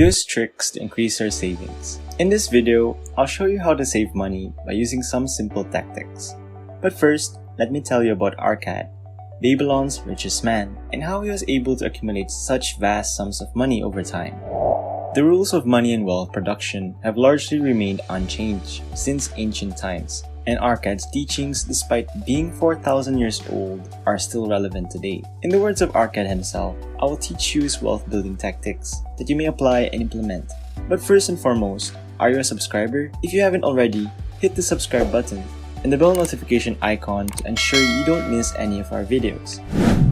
use tricks to increase your savings. In this video, I'll show you how to save money by using some simple tactics. But first, let me tell you about Arcad, Babylon's richest man, and how he was able to accumulate such vast sums of money over time. The rules of money and wealth production have largely remained unchanged since ancient times, and Arcad's teachings, despite being 4,000 years old, are still relevant today. In the words of Arcad himself, I will teach you his wealth building tactics that you may apply and implement. But first and foremost, are you a subscriber? If you haven't already, hit the subscribe button and the bell notification icon to ensure you don't miss any of our videos.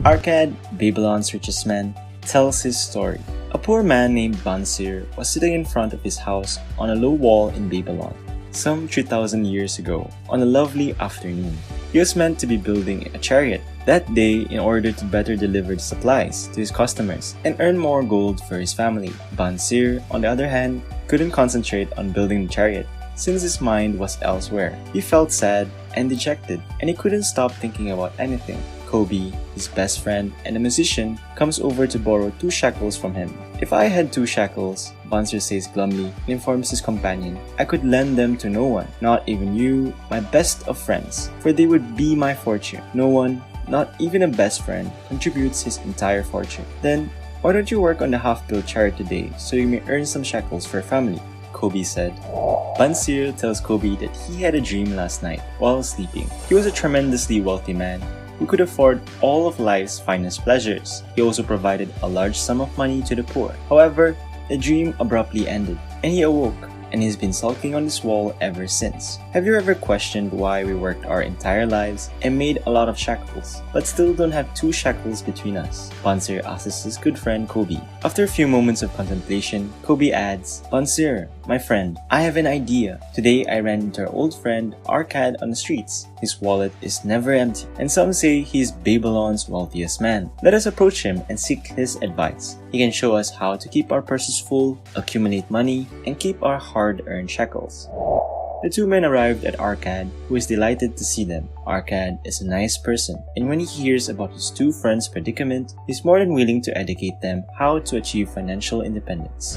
Arcad, Babylon's richest man, tells his story. A poor man named Bansir was sitting in front of his house on a low wall in Babylon, some 3,000 years ago, on a lovely afternoon. He was meant to be building a chariot that day in order to better deliver the supplies to his customers and earn more gold for his family. Bansir, on the other hand, couldn't concentrate on building the chariot since his mind was elsewhere. He felt sad and dejected, and he couldn't stop thinking about anything. Kobe, his best friend and a musician, comes over to borrow 2 shekels from him. "If I had 2 shekels, Bansir says glumly and informs his companion, "I could lend them to no one, not even you, my best of friends, for they would be my fortune. No one, not even a best friend, contributes his entire fortune. Then, why don't you work on the half-built chariot today so you may earn some shekels for your family?" Kobe said. Bansir tells Kobe that he had a dream last night while sleeping. He was a tremendously wealthy man who could afford all of life's finest pleasures. He also provided a large sum of money to the poor. However, the dream abruptly ended, and he awoke, and he's been sulking on this wall ever since. Have you ever questioned why we worked our entire lives and made a lot of shekels, but still don't have 2 shekels between us? Bansir asks his good friend Kobe. After a few moments of contemplation, Kobe adds, "Bansir, my friend, I have an idea. Today I ran into our old friend Arcad on the streets. His wallet is never empty, and some say he is Babylon's wealthiest man. Let us approach him and seek his advice. He can show us how to keep our purses full, accumulate money, and keep our hard-earned shekels." The 2 men arrived at Arcad, who is delighted to see them. Arcad is a nice person, and when he hears about his 2 friends' predicament, he's more than willing to educate them how to achieve financial independence.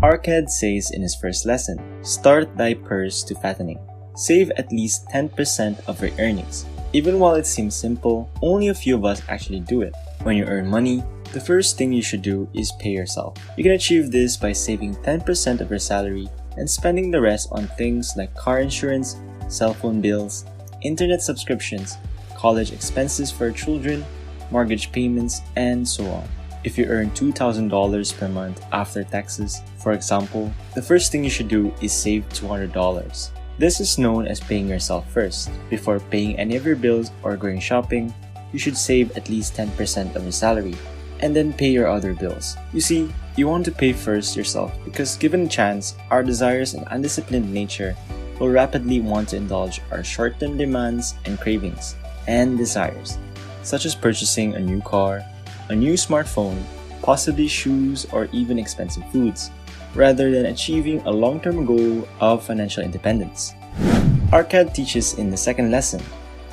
Arcad says in his first lesson, "Start thy purse to fattening. Save at least 10% of your earnings." Even while it seems simple, only a few of us actually do it. When you earn money, the first thing you should do is pay yourself. You can achieve this by saving 10% of your salary and spending the rest on things like car insurance, cell phone bills, internet subscriptions, college expenses for your children, mortgage payments, and so on. If you earn $2,000 per month after taxes, for example, the first thing you should do is save $200. This is known as paying yourself first. Before paying any of your bills or going shopping, you should save at least 10% of your salary, and then pay your other bills. You see, you want to pay first yourself because given a chance, our desires and undisciplined nature will rapidly want to indulge our short-term demands and cravings and desires, such as purchasing a new car, a new smartphone, possibly shoes, or even expensive foods, rather than achieving a long-term goal of financial independence. Arcad teaches in the second lesson,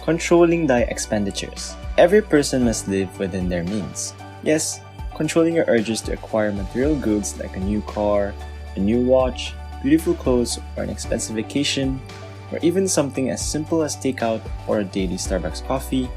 controlling thy expenditures. Every person must live within their means. Yes, controlling your urges to acquire material goods like a new car, a new watch, beautiful clothes, or an expensive vacation, or even something as simple as takeout or a daily Starbucks coffee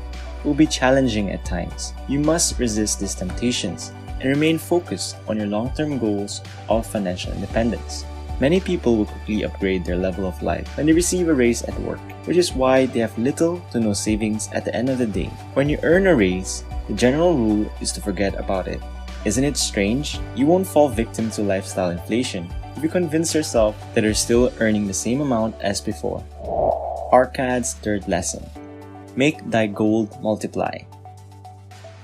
will be challenging at times. You must resist these temptations and remain focused on your long-term goals of financial independence. Many people will quickly upgrade their level of life when they receive a raise at work, which is why they have little to no savings at the end of the day. When you earn a raise, the general rule is to forget about it. Isn't it strange? You won't fall victim to lifestyle inflation if you convince yourself that you're still earning the same amount as before. Arcad's third lesson, make thy gold multiply.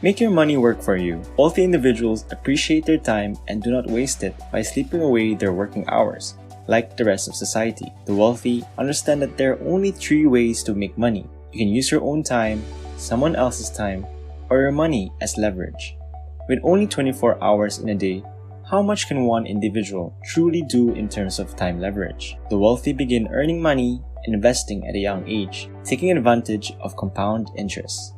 Make your money work for you. Wealthy individuals appreciate their time and do not waste it by sleeping away their working hours. Like the rest of society, the wealthy understand that there are only 3 ways to make money. You can use your own time, someone else's time, or your money as leverage. With only 24 hours in a day, how much can one individual truly do in terms of time leverage? The wealthy begin earning money and investing at a young age, taking advantage of compound interest.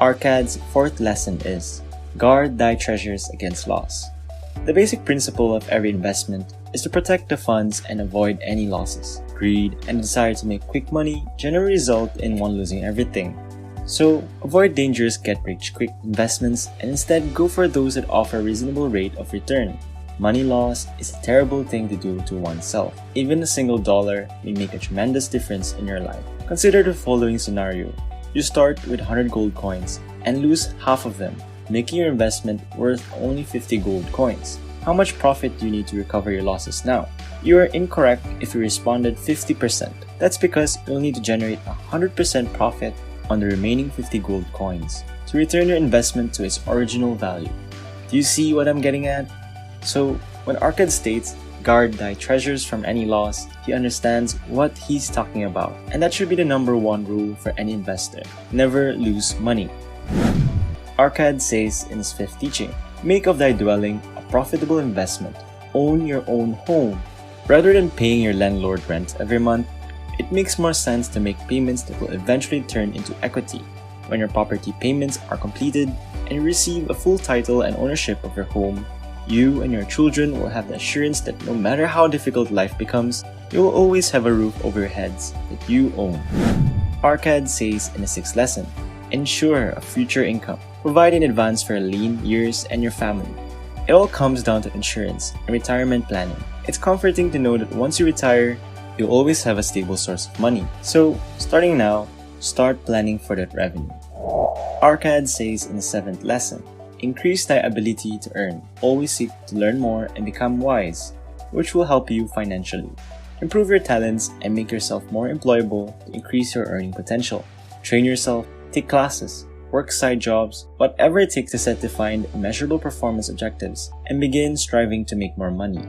Arcad's fourth lesson is, guard thy treasures against loss. The basic principle of every investment is to protect the funds and avoid any losses. Greed and the desire to make quick money generally result in one losing everything. So, avoid dangerous get-rich-quick investments and instead go for those that offer a reasonable rate of return. Money loss is a terrible thing to do to oneself. Even a single dollar may make a tremendous difference in your life. Consider the following scenario. You start with 100 gold coins and lose half of them, making your investment worth only 50 gold coins. How much profit do you need to recover your losses now? You are incorrect if you responded 50%. That's because you'll need to generate 100% profit on the remaining 50 gold coins to return your investment to its original value. Do you see what I'm getting at? So, when Arkad states, guard thy treasures from any loss, he understands what he's talking about. And that should be the number one rule for any investor. Never lose money. Arkad says in his fifth teaching, make of thy dwelling a profitable investment. Own your own home. Rather than paying your landlord rent every month, it makes more sense to make payments that will eventually turn into equity. When your property payments are completed and you receive a full title and ownership of your home, you and your children will have the assurance that no matter how difficult life becomes, you will always have a roof over your heads that you own. Arkad says in the sixth lesson, ensure a future income. Provide in advance for lean years and your family. It all comes down to insurance and retirement planning. It's comforting to know that once you retire, you'll always have a stable source of money. So, starting now, start planning for that revenue. Arkad says in the seventh lesson, increase thy ability to earn. Always seek to learn more and become wise, which will help you financially. Improve your talents and make yourself more employable to increase your earning potential. Train yourself, take classes, work side jobs, whatever it takes to set defined, measurable performance objectives, and begin striving to make more money.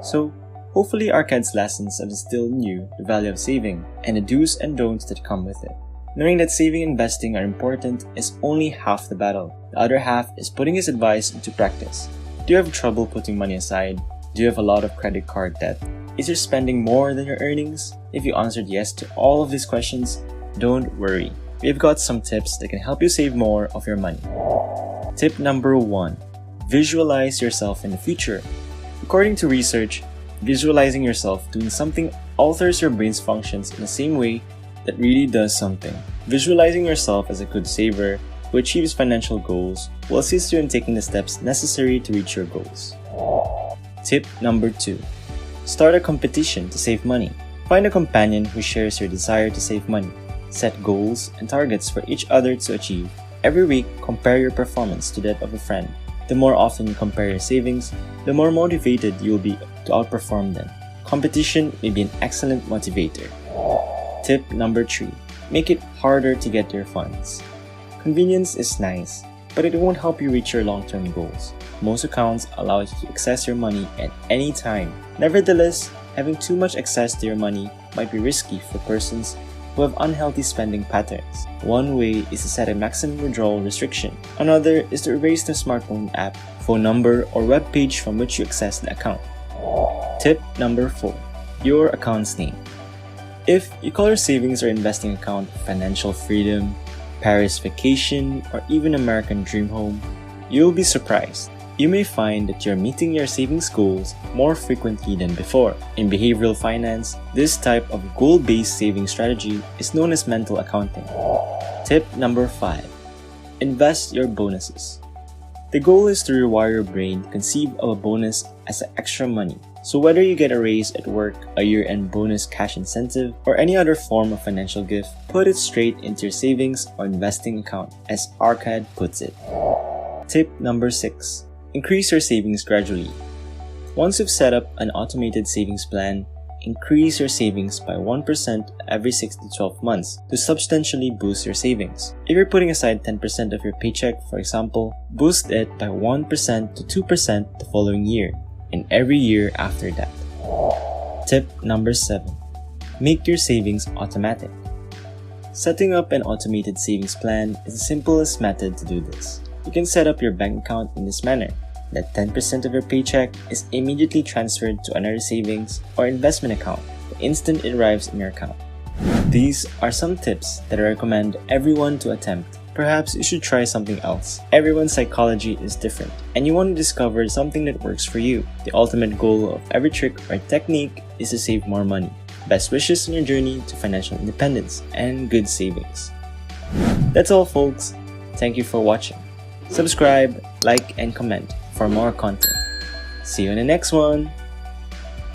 So, hopefully Arkad's lessons have instilled in you the value of saving and the do's and don'ts that come with it. Knowing that saving and investing are important is only half the battle. The other half is putting his advice into practice. Do you have trouble putting money aside? Do you have a lot of credit card debt? Is your spending more than your earnings? If you answered yes to all of these questions, don't worry. We've got some tips that can help you save more of your money. Tip number 1. Visualize yourself in the future. According to research, visualizing yourself doing something alters your brain's functions in the same way that really does something. Visualizing yourself as a good saver who achieves financial goals will assist you in taking the steps necessary to reach your goals. Tip number 2. Start a competition to save money. Find a companion who shares your desire to save money. Set goals and targets for each other to achieve. Every week, compare your performance to that of a friend. The more often you compare your savings, the more motivated you will be to outperform them. Competition may be an excellent motivator. Tip number 3. Make it harder to get your funds. Convenience is nice, but it won't help you reach your long-term goals. Most accounts allow you to access your money at any time. Nevertheless, having too much access to your money might be risky for persons who have unhealthy spending patterns. One way is to set a maximum withdrawal restriction. Another is to erase the smartphone app, phone number, or web page from which you access the account. Tip number 4. Your account's name. If you call your savings or investing account Financial Freedom, Paris Vacation, or even American Dream Home, you'll be surprised. You may find that you're meeting your savings goals more frequently than before. In behavioral finance, this type of goal-based saving strategy is known as mental accounting. Tip number 5. Invest your bonuses. The goal is to rewire your brain to conceive of a bonus as extra money. So whether you get a raise at work, a year-end bonus cash incentive, or any other form of financial gift, put it straight into your savings or investing account, as Arkad puts it. Tip number 6. Increase your savings gradually. Once you've set up an automated savings plan, increase your savings by 1% every 6 to 12 months to substantially boost your savings. If you're putting aside 10% of your paycheck, for example, boost it by 1% to 2% the following year, and every year after that. Tip number 7. Make your savings automatic. Setting up an automated savings plan is the simplest method to do this. You can set up your bank account in this manner, that 10% of your paycheck is immediately transferred to another savings or investment account the instant it arrives in your account. These are some tips that I recommend everyone to attempt perhaps you should try something else. Everyone's psychology is different, and you want to discover something that works for you. The ultimate goal of every trick or technique is to save more money. Best wishes on your journey to financial independence and good savings. That's all, folks. Thank you for watching. Subscribe, like, and comment for more content. See you in the next one.